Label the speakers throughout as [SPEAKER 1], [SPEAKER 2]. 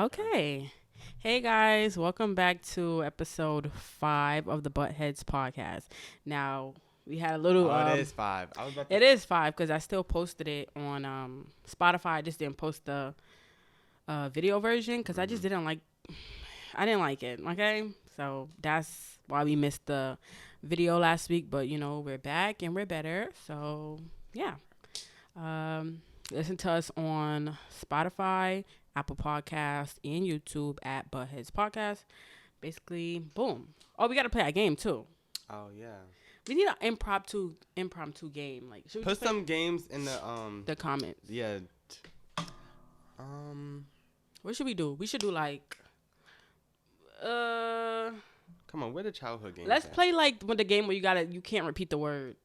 [SPEAKER 1] Okay. Hey guys, welcome back to episode 5 of the Buttheads podcast. Now, we had a little
[SPEAKER 2] it is 5.
[SPEAKER 1] It is 5 cuz I still posted it on Spotify. I just didn't post the video version cuz I just didn't like it, okay? So, that's why we missed the video last week, but we're back and we're better. So, yeah. Listen to us on Spotify, Apple Podcasts, and YouTube at Buttheads Podcast. Basically, boom. Oh, we got to play a game too.
[SPEAKER 2] Oh yeah.
[SPEAKER 1] We need an impromptu game. Like, should we
[SPEAKER 2] put some games in the
[SPEAKER 1] comments?
[SPEAKER 2] Yeah.
[SPEAKER 1] What should we do? We should do like
[SPEAKER 2] Come on, where the childhood games?
[SPEAKER 1] Let's play like the game where you can't repeat the word.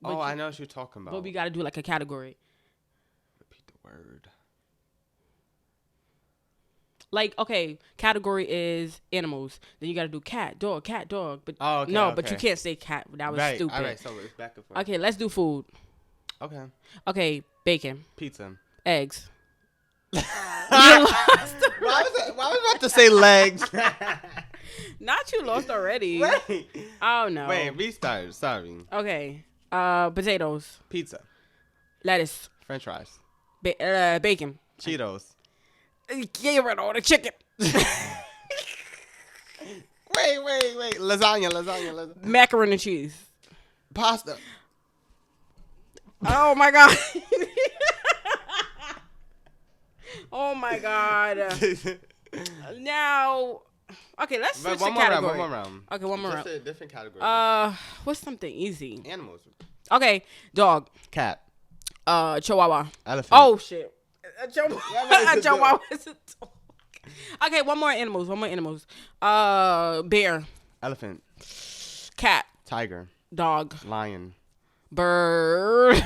[SPEAKER 2] I know what you're talking about.
[SPEAKER 1] But we got to do like a category.
[SPEAKER 2] Repeat the word.
[SPEAKER 1] Like, okay, category is animals. Then you got to do cat, dog. But but you can't say cat. That was stupid.
[SPEAKER 2] All right, so it's back and forth.
[SPEAKER 1] Okay, let's do food.
[SPEAKER 2] Okay.
[SPEAKER 1] Okay, bacon.
[SPEAKER 2] Pizza.
[SPEAKER 1] Eggs.
[SPEAKER 2] You lost. Why was I about to say legs?
[SPEAKER 1] Not you lost already.
[SPEAKER 2] Wait.
[SPEAKER 1] Oh, no.
[SPEAKER 2] Wait, restart. Sorry.
[SPEAKER 1] Okay. Potatoes.
[SPEAKER 2] Pizza.
[SPEAKER 1] Lettuce.
[SPEAKER 2] French fries.
[SPEAKER 1] Bacon.
[SPEAKER 2] Cheetos.
[SPEAKER 1] Get rid of all the chicken.
[SPEAKER 2] Wait. Lasagna.
[SPEAKER 1] Macaroni and cheese.
[SPEAKER 2] Pasta.
[SPEAKER 1] Oh, my God. Oh, my God. Now, okay, let's switch the category.
[SPEAKER 2] One more round.
[SPEAKER 1] Okay, one more round.
[SPEAKER 2] Just a different category.
[SPEAKER 1] What's something easy?
[SPEAKER 2] Animals.
[SPEAKER 1] Okay, dog.
[SPEAKER 2] Cat.
[SPEAKER 1] Chihuahua.
[SPEAKER 2] Elephant.
[SPEAKER 1] Oh, shit. A chihuahua is a dog. Okay, one more animals. Bear.
[SPEAKER 2] Elephant.
[SPEAKER 1] Cat.
[SPEAKER 2] Tiger.
[SPEAKER 1] Dog.
[SPEAKER 2] Lion.
[SPEAKER 1] Bird.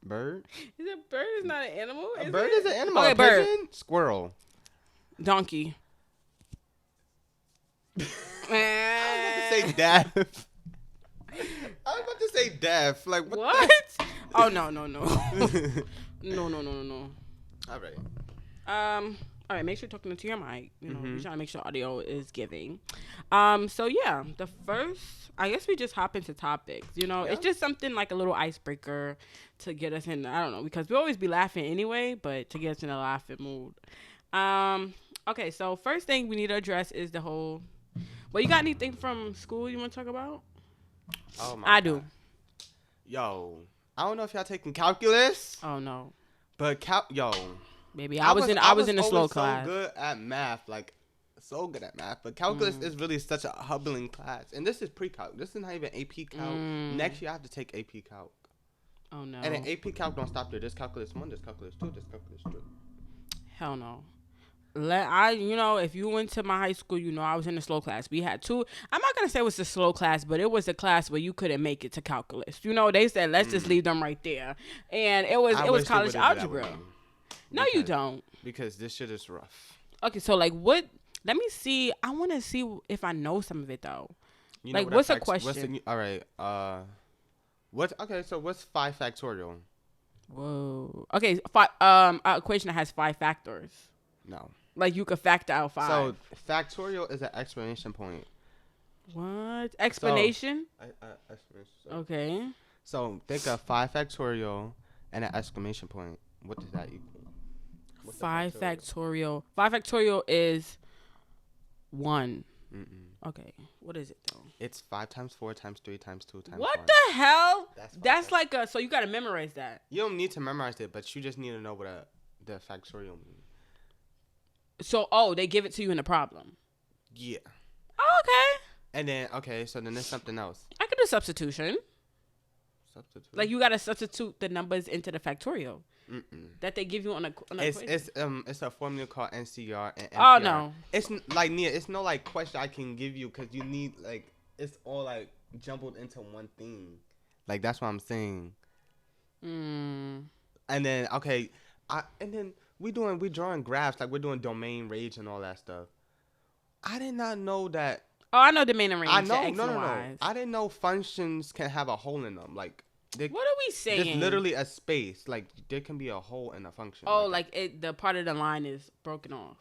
[SPEAKER 2] Bird?
[SPEAKER 1] Is it bird is not an animal?
[SPEAKER 2] A bird is an animal.
[SPEAKER 1] Okay, bird.
[SPEAKER 2] Pigeon? Squirrel.
[SPEAKER 1] Donkey.
[SPEAKER 2] I was about to say deaf. Like,
[SPEAKER 1] what? Oh, no. No.
[SPEAKER 2] All right.
[SPEAKER 1] All right, make sure you're talking into your mic. We're trying to make sure audio is giving. So yeah, the first, I guess we just hop into topics. It's just something like a little icebreaker to get us in. I don't know, because we always be laughing anyway, but to get us in a laughing mood. Okay, so first thing we need to address is the whole. Well, you got anything from school you want to talk about?
[SPEAKER 2] Oh my!
[SPEAKER 1] I do.
[SPEAKER 2] Yo, I don't know if y'all taking calculus.
[SPEAKER 1] Oh no.
[SPEAKER 2] But
[SPEAKER 1] Baby, I was in a slow class.
[SPEAKER 2] So good at math, but calculus is really such a humbling class. And this is pre-calc. This is not even AP calc. Next year I have to take AP calc.
[SPEAKER 1] Oh no.
[SPEAKER 2] And then AP calc don't stop there. There's calculus 1, there's calculus 2, there's calculus 3.
[SPEAKER 1] Hell no. If you went to my high school, I was in a slow class. We had 2. I'm not going to say it was a slow class, but it was a class where you couldn't make it to calculus. They said, let's just leave them right there. And it was college algebra. No, you don't.
[SPEAKER 2] Because this shit is rough.
[SPEAKER 1] Okay, so let me see. I want to see if I know some of it though. What's a question?
[SPEAKER 2] All right. So what's 5 factorial?
[SPEAKER 1] Whoa. Okay, equation that has 5 factors.
[SPEAKER 2] No.
[SPEAKER 1] Like you could factor out 5.
[SPEAKER 2] So factorial is an explanation point.
[SPEAKER 1] What? Explanation?
[SPEAKER 2] Explanation.
[SPEAKER 1] Okay.
[SPEAKER 2] So think of 5 factorial and an exclamation point. What does that equal?
[SPEAKER 1] 5 factorial. 5 factorial is 1. Okay. What is it though?
[SPEAKER 2] It's 5 times 4 times 3 times 2 times
[SPEAKER 1] What
[SPEAKER 2] 1.
[SPEAKER 1] the hell? That's like so you gotta memorize that.
[SPEAKER 2] You don't need to memorize it, but you just need to know what the factorial means.
[SPEAKER 1] So they give it to you in the problem.
[SPEAKER 2] Yeah.
[SPEAKER 1] Oh, okay.
[SPEAKER 2] And then so then there's something else.
[SPEAKER 1] I could do substitution. Like you gotta substitute the numbers into the factorial. That they give you on a
[SPEAKER 2] it's a formula called NCR and NPR.
[SPEAKER 1] Oh no,
[SPEAKER 2] it's like it's no like question I can give you because you need like it's all like jumbled into one thing. Like that's what I'm saying. And then we drawing graphs, like we're doing domain range and all that stuff. I did not know that.
[SPEAKER 1] Oh, I know domain and range.
[SPEAKER 2] I know. No. I didn't know functions can have a hole in them. Like What
[SPEAKER 1] are we saying?
[SPEAKER 2] There's literally a space. Like, there can be a hole in a function.
[SPEAKER 1] Oh, like the part of the line is broken off.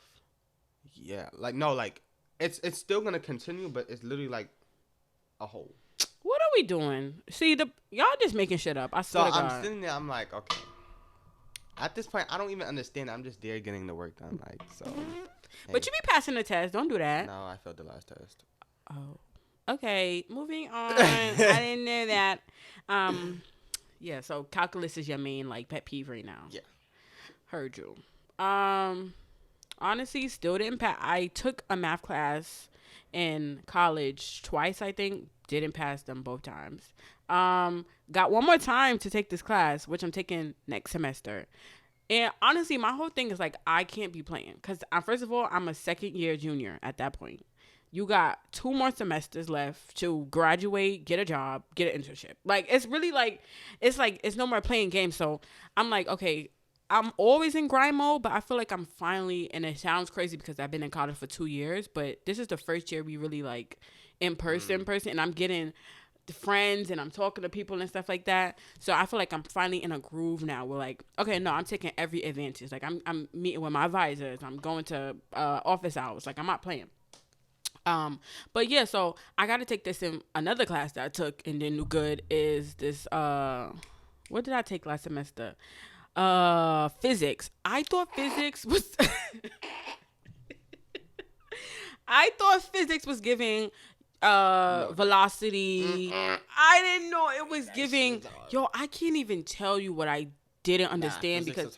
[SPEAKER 2] Yeah. Like, no, like, it's still going to continue, but it's literally like a hole.
[SPEAKER 1] What are we doing? See, y'all just making shit up. I swear to God.
[SPEAKER 2] I'm sitting there, I'm like, okay. At this point, I don't even understand. I'm just there getting the work done. Like, so.
[SPEAKER 1] But you be passing the test. Don't do that.
[SPEAKER 2] No, I failed the last test.
[SPEAKER 1] Oh. Okay, moving on. I didn't know that. Yeah, so calculus is your main like pet peeve right now.
[SPEAKER 2] Yeah.
[SPEAKER 1] Heard you. Honestly, still didn't pass. I took a math class in college twice, I think. Didn't pass them both times. Got one more time to take this class, which I'm taking next semester. And honestly, my whole thing is like, I can't be playing. Because first of all, I'm a second year junior at that point. You got 2 more semesters left to graduate, get a job, get an internship. Like, it's really like, it's no more playing games. So I'm like, okay, I'm always in grind mode, but I feel like I'm finally, and it sounds crazy because I've been in college for 2 years, but this is the first year we really like in person, and I'm getting the friends and I'm talking to people and stuff like that. So I feel like I'm finally in a groove now. We're like, okay, no, I'm taking every advantage. Like I'm meeting with my advisors. I'm going to office hours. Like I'm not playing. But yeah, so I got to take this in another class that I took and didn't do good is this, what did I take last semester? Physics. I thought physics was, giving, velocity. I didn't know it was giving, I can't even tell you what I didn't understand because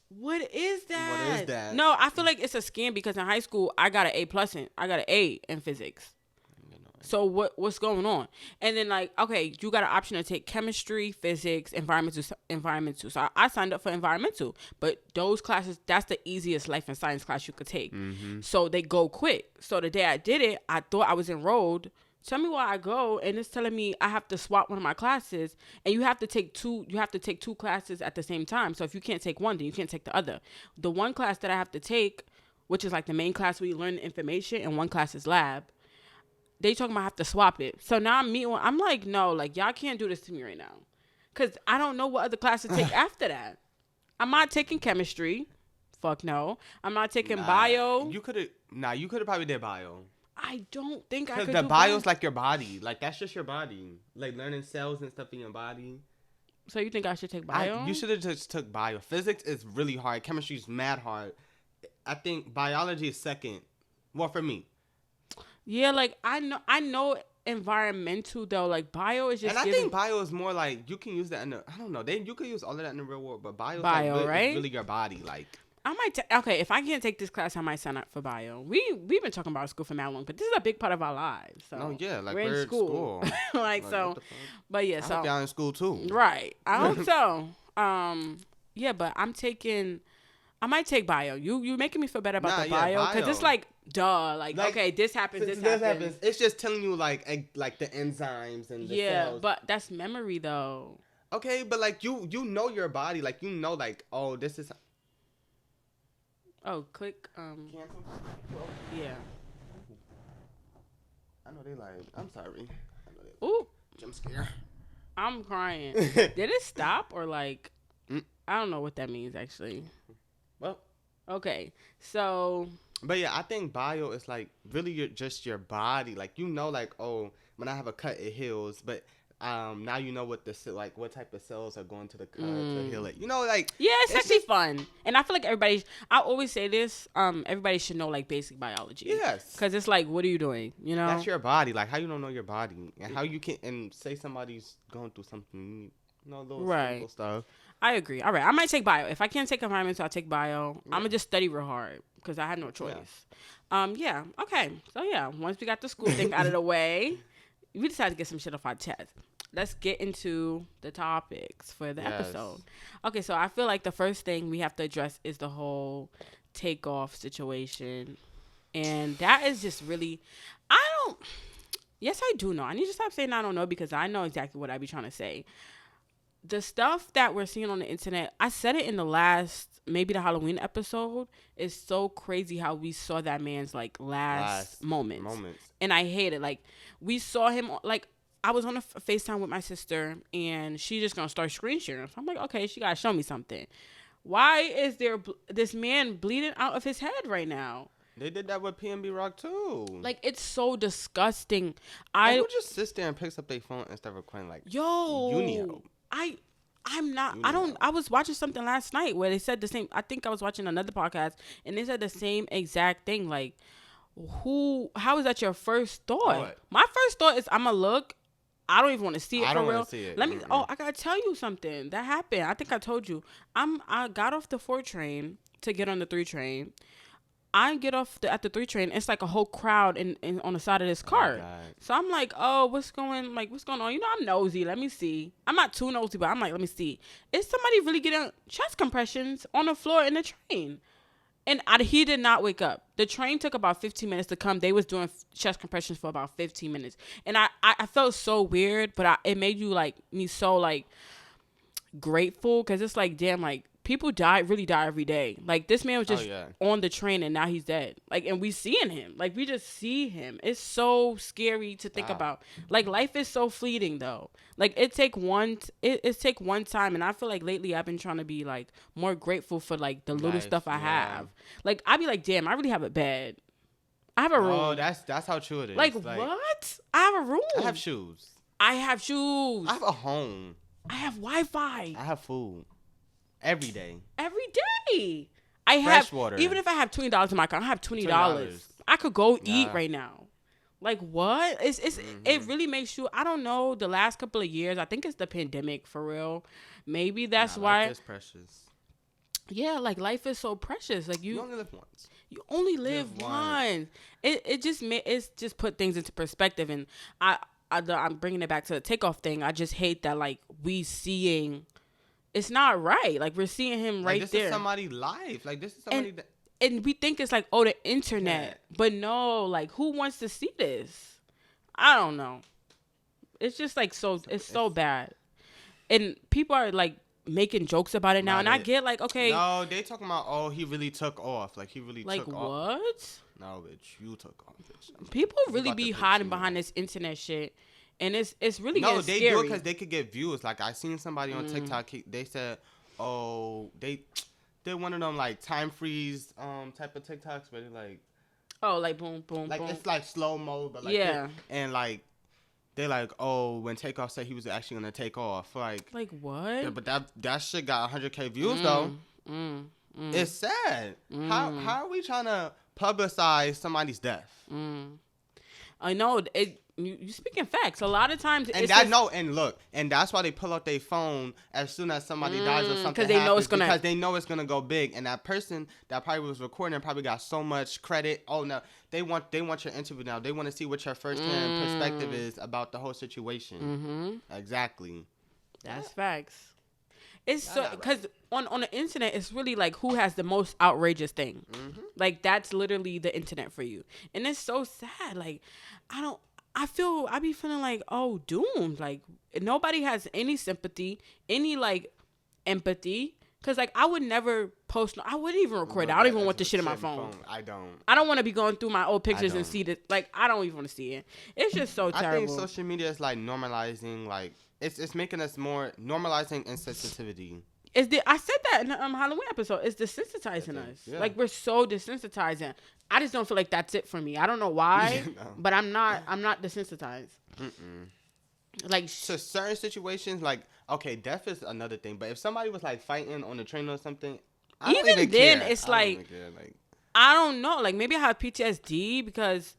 [SPEAKER 1] What is that? No, I feel like it's a scam because in high school I got an A in physics. So what's going on? And then like, okay, you got an option to take chemistry, physics, environmental. So I signed up for environmental, but those classes, that's the easiest life and science class you could take. Mm-hmm. So they go quick. So the day I did it, I thought I was enrolled. Tell me why I go, and it's telling me I have to swap one of my classes, and you have to take two classes at the same time. So if you can't take one, then you can't take the other. The one class that I have to take, which is like the main class where you learn the information, and one class is lab, they talking about I have to swap it. So now I'm like, no, like y'all can't do this to me right now. Cause I don't know what other class to take after that. I'm not taking chemistry. Fuck no. I'm not taking bio.
[SPEAKER 2] You could have probably did bio.
[SPEAKER 1] I don't think I could.
[SPEAKER 2] Because the bio's like your body. Like that's just your body. Like learning cells and stuff in your body.
[SPEAKER 1] So you think I should take bio?
[SPEAKER 2] You should have just took bio. Physics is really hard. Chemistry is mad hard. I think biology is second. Well, for me.
[SPEAKER 1] Yeah, like I know environmental though. Like bio is just.
[SPEAKER 2] And I think bio is more like you can use that I don't know. You could use all of that in the real world, but bio
[SPEAKER 1] right?
[SPEAKER 2] is really your body. Like
[SPEAKER 1] I might okay, if I can't take this class, I might sign up for bio. We've been talking about school for that long, but this is a big part of our lives. So
[SPEAKER 2] oh yeah, like
[SPEAKER 1] we're in school. like so, but yeah,
[SPEAKER 2] I hope y'all in school too.
[SPEAKER 1] Right, I hope so. Yeah, but I might take bio. You making me feel better about the bio because it's like duh, like okay, this happens, this happens.
[SPEAKER 2] It's just telling you like the enzymes and the cells.
[SPEAKER 1] But that's memory though.
[SPEAKER 2] Okay, but like you know your body, like you know like oh this is.
[SPEAKER 1] Oh, click
[SPEAKER 2] cancel.
[SPEAKER 1] Yeah.
[SPEAKER 2] I know they like. I'm sorry.
[SPEAKER 1] Ooh,
[SPEAKER 2] jump scare.
[SPEAKER 1] I'm crying. Did it stop or like? I don't know what that means actually.
[SPEAKER 2] Well,
[SPEAKER 1] okay, so.
[SPEAKER 2] But yeah, I think bio is like really just your body. Like you know, like oh, when I have a cut, it heals. But now you know what what type of cells are going to the cut to heal it. You know, like
[SPEAKER 1] yeah, it's actually fun. And I feel like everybody. I always say this. Everybody should know like basic biology.
[SPEAKER 2] Yes,
[SPEAKER 1] because it's like, what are you doing? You know,
[SPEAKER 2] that's your body. Like how you don't know your body and how you can and say somebody's going through something. You know, little simple stuff.
[SPEAKER 1] I agree. All right, I might take bio. If I can't take environmental, I'll take bio. Yeah. I'm gonna just study real hard because I had no choice. Yeah. Okay. So yeah, once we got the school thing out of the way, we decided to get some shit off our chest. Let's get into the topics for the episode. Okay, so I feel like the first thing we have to address is the whole Takeoff situation, and that is just really, Yes, I do know. I need to stop saying I don't know because I know exactly what I be trying to say. The stuff that we're seeing on the internet, I said it in the maybe the Halloween episode, is so crazy how we saw that man's like last moments. And I hate it. Like we saw him, like I was on a FaceTime with my sister, and she just gonna start screen sharing. So I'm like, okay, she gotta show me something. Why is there this man bleeding out of his head right now?
[SPEAKER 2] They did that with PNB Rock too.
[SPEAKER 1] Like, it's so disgusting.
[SPEAKER 2] Who just sits there and picks up their phone and start recording? Like,
[SPEAKER 1] yo,
[SPEAKER 2] you need help.
[SPEAKER 1] I'm not. I don't. I was watching something last night where they said the same. I think I was watching another podcast, and they said the same exact thing. Like, how is that your first thought?
[SPEAKER 2] What?
[SPEAKER 1] My first thought is, I'm gonna look. I don't even want to see it
[SPEAKER 2] I
[SPEAKER 1] for
[SPEAKER 2] don't
[SPEAKER 1] real.
[SPEAKER 2] want to see it.
[SPEAKER 1] Let me. Oh, I gotta tell you something that happened. I think I told you. I got off the 4 train to get on the 3 train. I get off at the 3 train. It's like a whole crowd in on the side of this car. So I'm like, oh, what's going on? You know, I'm nosy. Let me see. I'm not too nosy, but I'm like, let me see. Is somebody really getting chest compressions on the floor in the train? And he did not wake up. The train took about 15 minutes to come. They was doing chest compressions for about 15 minutes. And I felt so weird, but it made you like me so like grateful, because it's like, damn, like people really die every day. Like, this man was just on the train, and now he's dead. Like, and we seeing him. Like, we just see him. It's so scary to think about. Like, life is so fleeting, though. Like, it take one time, and I feel like lately I've been trying to be like more grateful for like the little stuff I have. Like, I be like, damn, I really have it bad. I have a room.
[SPEAKER 2] Oh, that's how true it is.
[SPEAKER 1] Like what? I have a room.
[SPEAKER 2] I have shoes.
[SPEAKER 1] I have shoes.
[SPEAKER 2] I have a home.
[SPEAKER 1] I have Wi-Fi.
[SPEAKER 2] I have food. Every day.
[SPEAKER 1] Every day. I
[SPEAKER 2] Fresh
[SPEAKER 1] have
[SPEAKER 2] water.
[SPEAKER 1] Even if I have $20 in my account, I have $20. I could go eat right now. Like, what? It really makes you. I don't know. The last couple of years, I think it's the pandemic for real. Maybe that's why.
[SPEAKER 2] Life is precious.
[SPEAKER 1] Yeah, like life is so precious. Like
[SPEAKER 2] you only live once.
[SPEAKER 1] You only live once. It just put things into perspective, and I'm bringing it back to the Takeoff thing. I just hate that like we seeing. It's not right. Like, we're seeing him right
[SPEAKER 2] this
[SPEAKER 1] there.
[SPEAKER 2] This is somebody's life. Like, this is somebody
[SPEAKER 1] and we think it's like, oh, the internet. Yeah. But no, like, who wants to see this? I don't know. It's just like it's so bad. And people are like making jokes about it now. And I get like, okay.
[SPEAKER 2] No, they talking about, oh, he really took off. Like, he really took off.
[SPEAKER 1] Like, what?
[SPEAKER 2] No, bitch. You took off, bitch.
[SPEAKER 1] People really be hiding behind this internet shit. And it's really getting scary.
[SPEAKER 2] No, they do it because they could get views. Like, I seen somebody on TikTok. They said, oh, they did one of them, like, time freeze type of TikToks where they're like...
[SPEAKER 1] Oh, like, boom, boom,
[SPEAKER 2] like,
[SPEAKER 1] boom.
[SPEAKER 2] it's like slow-mo, but like...
[SPEAKER 1] Yeah.
[SPEAKER 2] And, like, they're like, oh, when Takeoff said he was actually going to take off. Like,
[SPEAKER 1] what?
[SPEAKER 2] Yeah, but that shit got 100K views, though. It's sad. How are we trying to publicize somebody's death?
[SPEAKER 1] I know. You speaking facts. A lot of times,
[SPEAKER 2] and that's why they pull out their phone as soon as somebody dies or something. Because they know it's gonna go big, and that person that probably was recording probably got so much credit. Oh no, they want your interview now. They want to see what your firsthand perspective is about the whole situation. Exactly.
[SPEAKER 1] That's facts. It's so because on the internet, it's really like who has the most outrageous thing. Like, that's literally the internet for you, and it's so sad. Like, I be feeling like, oh, doomed. Like, nobody has any sympathy, any like empathy. Cause like I would never post. I wouldn't even record it. I don't even want this shit in my phone. I don't want to be going through my old pictures and see that. Like, I don't even want to see it. It's just so terrible.
[SPEAKER 2] I think social media is like normalizing. Like, it's making us more normalizing insensitivity.
[SPEAKER 1] I said that in the Halloween episode. It's desensitizing us. Yeah. Like, we're so desensitizing. I just don't feel like that's it for me. I don't know why, but I'm not desensitized. Like,
[SPEAKER 2] to certain situations, like, okay, death is another thing. But if somebody was like fighting on the train or something, I don't even care.
[SPEAKER 1] It's like, I don't know. Like, maybe I have PTSD because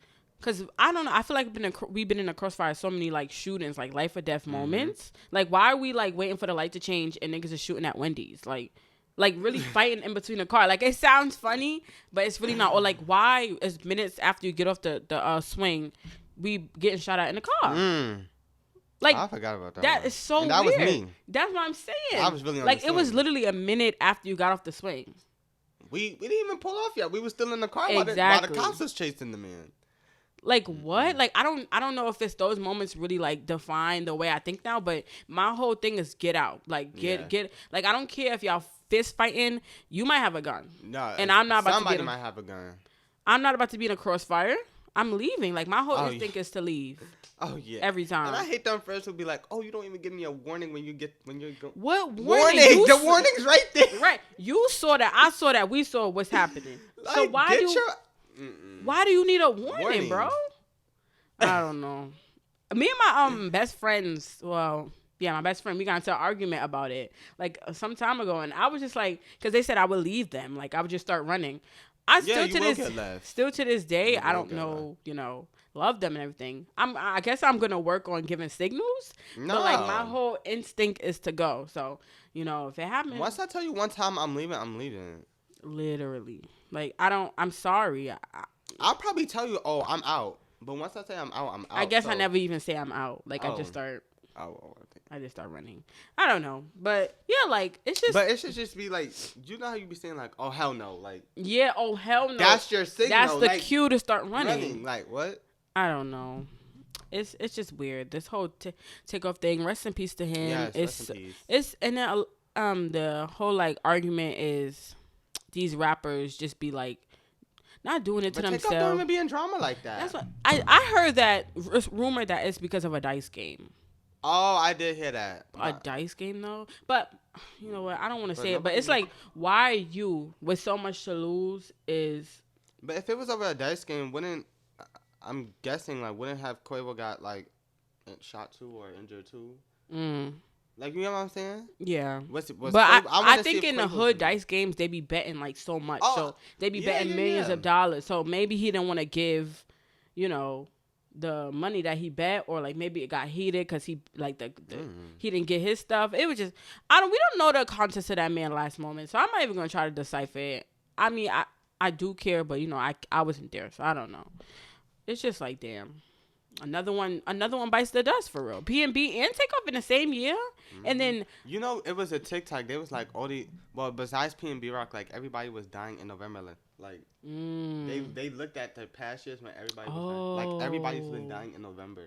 [SPEAKER 1] I don't know. I feel like we've been in a crossfire so many like shootings, like life or death moments. Like, why are we like waiting for the light to change and niggas are shooting at Wendy's? Like really fighting in between the car. Like, it sounds funny, but it's really not. Or like, why is minutes after you get off the swing, we getting shot at in the car? Like,
[SPEAKER 2] I forgot about that.
[SPEAKER 1] That is so weird. That was me. That's what I'm saying.
[SPEAKER 2] I was really
[SPEAKER 1] like, it was literally a minute after you got off the swing.
[SPEAKER 2] We didn't even pull off yet. We were still in the car while the cops was chasing the man.
[SPEAKER 1] Like, what? Like, I don't know if it's those moments really like define the way I think now, but my whole thing is get out. Like, get like, I don't care if y'all fist fighting. You might have a gun.
[SPEAKER 2] No,
[SPEAKER 1] and I'm not about
[SPEAKER 2] somebody
[SPEAKER 1] to
[SPEAKER 2] might have a gun.
[SPEAKER 1] I'm not about to be in a crossfire. I'm leaving. Like, my whole instinct is to leave.
[SPEAKER 2] Oh, yeah.
[SPEAKER 1] Every time.
[SPEAKER 2] And I hate them friends who be like, oh, you don't even give me a warning when you're going.
[SPEAKER 1] What
[SPEAKER 2] warning? The warning's right there.
[SPEAKER 1] Right. You saw that. I saw that. We saw what's happening.
[SPEAKER 2] Like,
[SPEAKER 1] so why do you need a warning, bro? I don't know. Me and my best friends, well, yeah, my best friend, we got into an argument about it, like, some time ago, and I was just like, because they said I would leave them, like, I would just start running. Still to this day, I don't know, love them and everything. I guess I'm gonna work on giving signals, but like, my whole instinct is to go. So, if it happens,
[SPEAKER 2] once I tell you one time I'm leaving, I'm leaving.
[SPEAKER 1] Literally, like, I'm sorry.
[SPEAKER 2] I'll probably tell you, oh, I'm out. But once I say I'm out, I'm out.
[SPEAKER 1] I guess I never even say I'm out. Like, I just start. I just start running. I don't know, but yeah, like, it's just.
[SPEAKER 2] But it should just be like, you know how you be saying like, oh hell no, like.
[SPEAKER 1] Yeah, oh hell no.
[SPEAKER 2] That's your signal.
[SPEAKER 1] That's the cue to start running.
[SPEAKER 2] Like what?
[SPEAKER 1] I don't know. It's just weird. This whole Takeoff thing. Rest in peace to him.
[SPEAKER 2] Yes, rest in peace.
[SPEAKER 1] It's and then the whole like argument is these rappers just be like. Not doing it to themselves. Takeoff don't even
[SPEAKER 2] be in drama like that.
[SPEAKER 1] That's what I heard that rumor that it's because of a dice game.
[SPEAKER 2] Oh, I did hear that.
[SPEAKER 1] A dice game though, but you know what? I don't want to say it, but it's like, why you with so much to lose is.
[SPEAKER 2] But if it was over a dice game, I'm guessing wouldn't have Quavo got like shot too or injured too? Like, you know what I'm saying?
[SPEAKER 1] Yeah. I think in the hood dice games, they be betting like so much.
[SPEAKER 2] Oh,
[SPEAKER 1] so they be betting millions of dollars. So maybe he didn't want to give, the money that he bet, or like maybe it got heated because he like he didn't get his stuff. It was just we don't know the context of that man last moment. So I'm not even gonna try to decipher it. I mean, I do care, but I wasn't there, so I don't know. It's just like, damn. Another one bites the dust for real. P&B and Takeoff in the same year, and then
[SPEAKER 2] it was a TikTok. They was like besides P&B Rock, like everybody was dying in November. Like they looked at the past years when everybody was dying. Like everybody's been dying in November.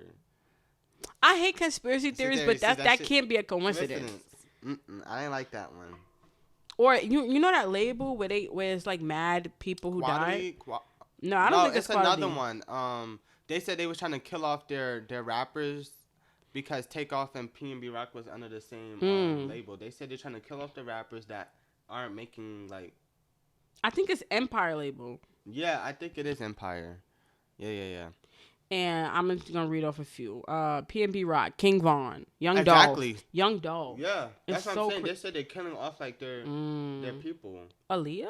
[SPEAKER 1] I hate conspiracy theories, but that can't be a coincidence.
[SPEAKER 2] I ain't like that one.
[SPEAKER 1] Or you know that label where it's like mad people who died. No, I don't think it's
[SPEAKER 2] another one. They said they was trying to kill off their rappers because Takeoff and P&B Rock was under the same label. They said they're trying to kill off the rappers that aren't making like.
[SPEAKER 1] I think it's Empire label.
[SPEAKER 2] Yeah, I think it is Empire. Yeah.
[SPEAKER 1] And I'm just gonna read off a few. P&B Rock, King Von, Young Dolph.
[SPEAKER 2] Yeah, that's what I'm saying. They said they're killing off like their people.
[SPEAKER 1] Aaliyah.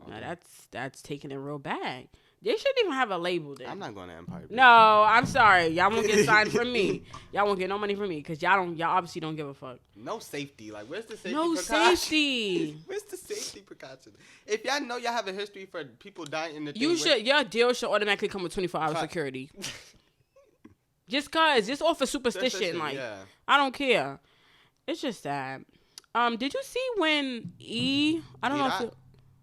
[SPEAKER 1] Now that's taking it real bad. They shouldn't even have a label then.
[SPEAKER 2] I'm not going to Empire.
[SPEAKER 1] No, I'm sorry. Y'all won't get signed from me. Y'all won't get no money from me because y'all obviously don't give a fuck.
[SPEAKER 2] No safety. Like, where's the safety
[SPEAKER 1] safety.
[SPEAKER 2] Where's the safety precaution? If y'all know y'all have a history for people dying in the
[SPEAKER 1] your deal should automatically come with 24-hour security. Just off of superstition. Like, yeah. I don't care. It's just sad. Did you see when I don't know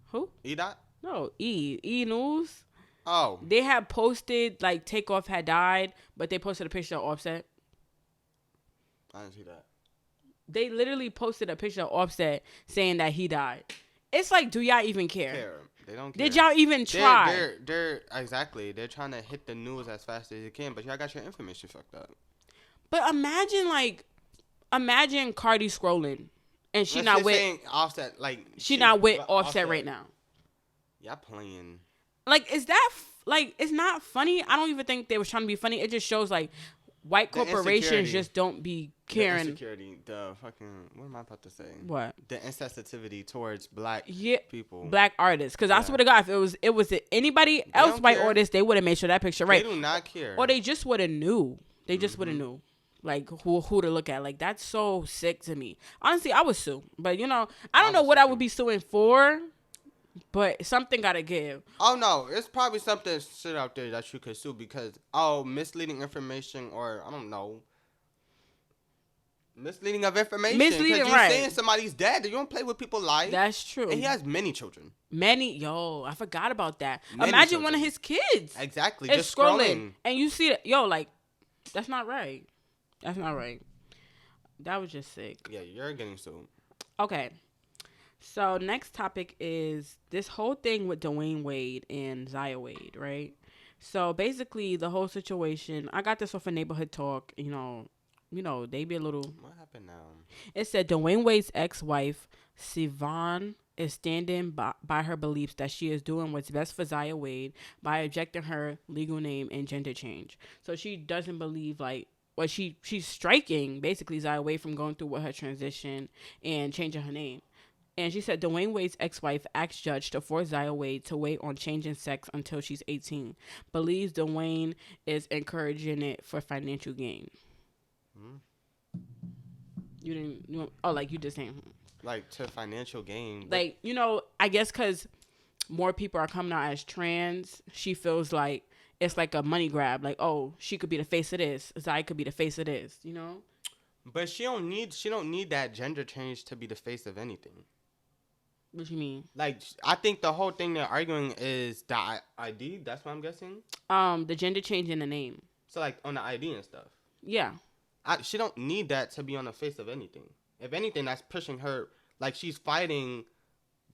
[SPEAKER 1] who?
[SPEAKER 2] E-Dot?
[SPEAKER 1] No, E News.
[SPEAKER 2] Oh.
[SPEAKER 1] They had posted, like, Takeoff had died, but they posted a picture of Offset.
[SPEAKER 2] I didn't see that.
[SPEAKER 1] They literally posted a picture of Offset saying that he died. It's like, do y'all even care?
[SPEAKER 2] They don't care.
[SPEAKER 1] Did y'all even try?
[SPEAKER 2] They're exactly. They're trying to hit the news as fast as they can, but y'all got your information fucked up.
[SPEAKER 1] But imagine Cardi scrolling, and she not with
[SPEAKER 2] Offset. Like,
[SPEAKER 1] she not with Offset right now.
[SPEAKER 2] Y'all playing.
[SPEAKER 1] Like, is that it's not funny? I don't even think they was trying to be funny. It just shows like white corporations just don't be caring.
[SPEAKER 2] The insecurity, the fucking, what am I about to say?
[SPEAKER 1] What?
[SPEAKER 2] The insensitivity towards black people,
[SPEAKER 1] black artists. Because I swear to God, if it was anybody else white artist, they would have made sure that picture right.
[SPEAKER 2] They do not care,
[SPEAKER 1] or they just would have knew. They just would have knew. Like, who to look at. Like, that's so sick to me. Honestly, I would sue, but I don't know what I would be suing for. But something gotta give.
[SPEAKER 2] Oh no, it's probably something shit out there that you could sue because misleading information, or I don't know, misleading of information.
[SPEAKER 1] Misleading,
[SPEAKER 2] right? You're saying somebody's dead. You don't play with people's life.
[SPEAKER 1] That's true.
[SPEAKER 2] And he has many children.
[SPEAKER 1] I forgot about that. Imagine one of his kids.
[SPEAKER 2] Exactly.
[SPEAKER 1] Just scrolling, and you see that. Like, that's not right. That's not right. That was just sick.
[SPEAKER 2] Yeah, you're getting sued.
[SPEAKER 1] Okay. So next topic is this whole thing with Dwayne Wade and Zaya Wade, right? So basically, the whole situation. I got this off a neighborhood talk. They be a little.
[SPEAKER 2] What happened now?
[SPEAKER 1] It said Dwayne Wade's ex-wife, Sivan, is standing by her beliefs that she is doing what's best for Zaya Wade by objecting her legal name and gender change. So she doesn't believe she's striking basically Zaya Wade from going through with her transition and changing her name. And she said Dwayne Wade's ex-wife asked judge to force Zaya Wade to wait on changing sex until she's 18. Believes Dwayne is encouraging it for financial gain. You just saying.
[SPEAKER 2] Like, to financial gain.
[SPEAKER 1] Like, I guess because more people are coming out as trans, she feels like it's like a money grab. Like, oh, she could be the face of this. Zaya could be the face of this,
[SPEAKER 2] But she don't need that gender change to be the face of anything.
[SPEAKER 1] What you mean?
[SPEAKER 2] Like, I think the whole thing they're arguing is the ID. That's what I'm guessing.
[SPEAKER 1] The gender change in the name.
[SPEAKER 2] So, like, on the ID and stuff.
[SPEAKER 1] Yeah.
[SPEAKER 2] She don't need that to be on the face of anything. If anything, that's pushing her. Like, she's fighting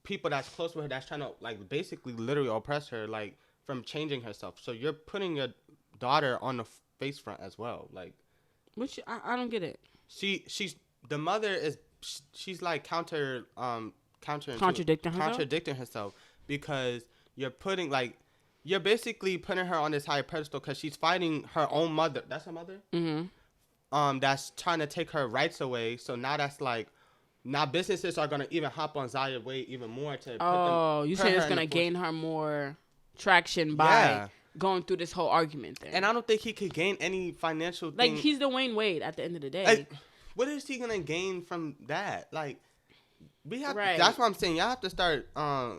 [SPEAKER 2] people that's close with her that's trying to, like, basically literally oppress her, like, from changing herself. So you're putting your daughter on the face front as well. Like,
[SPEAKER 1] which I don't get it.
[SPEAKER 2] She's the mother is she's like contradicting herself because you're basically putting her on this higher pedestal because she's fighting her own mother. That's her mother.
[SPEAKER 1] Mm-hmm.
[SPEAKER 2] That's trying to take her rights away. So now that's like, now businesses are gonna even hop on Zaya Wade even more to.
[SPEAKER 1] You saying it's gonna gain her more traction by going through this whole argument thing?
[SPEAKER 2] And I don't think he could gain any financial.
[SPEAKER 1] Like, he's Dwayne Wade at the end of the day.
[SPEAKER 2] Like, what is he gonna gain from that? Like, we have.
[SPEAKER 1] Right.
[SPEAKER 2] That's what I'm saying. Y'all have to start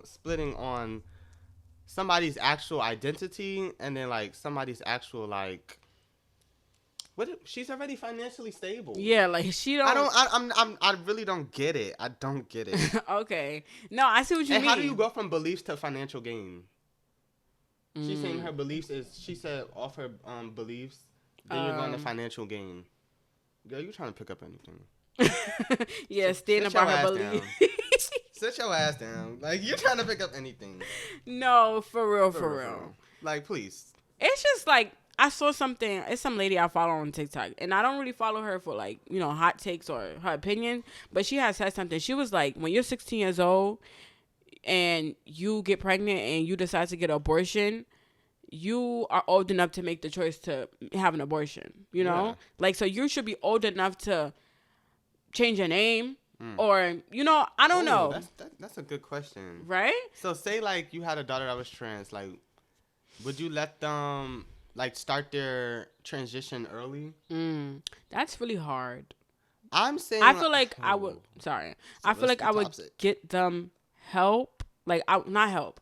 [SPEAKER 2] splitting on somebody's actual identity and then like somebody's actual like. She's already financially stable.
[SPEAKER 1] Yeah, like she don't.
[SPEAKER 2] I really don't get it. I don't get it.
[SPEAKER 1] Okay. No, I see what you mean.
[SPEAKER 2] And how do you go from beliefs to financial gain? She's saying her beliefs she said off her beliefs, then you're going to financial gain. Girl, you trying to pick up anything.
[SPEAKER 1] Yeah, standing by her beliefs.
[SPEAKER 2] Sit your ass down. Like, you're trying to pick up anything.
[SPEAKER 1] No, for real.
[SPEAKER 2] Like, please.
[SPEAKER 1] It's just like, I saw something. It's some lady I follow on TikTok, and I don't really follow her for like, hot takes or her opinion, but she has said something. She was like, when you're 16 years old and you get pregnant and you decide to get an abortion, you are old enough to make the choice to have an abortion,
[SPEAKER 2] Yeah.
[SPEAKER 1] Like, so you should be old enough to change your name or, I don't know.
[SPEAKER 2] That's a good question.
[SPEAKER 1] Right?
[SPEAKER 2] So say like you had a daughter that was trans, like, would you let them like start their transition early?
[SPEAKER 1] That's really hard.
[SPEAKER 2] I'm saying
[SPEAKER 1] I feel like I would. Sorry, I feel like I would get them help. Like, not help,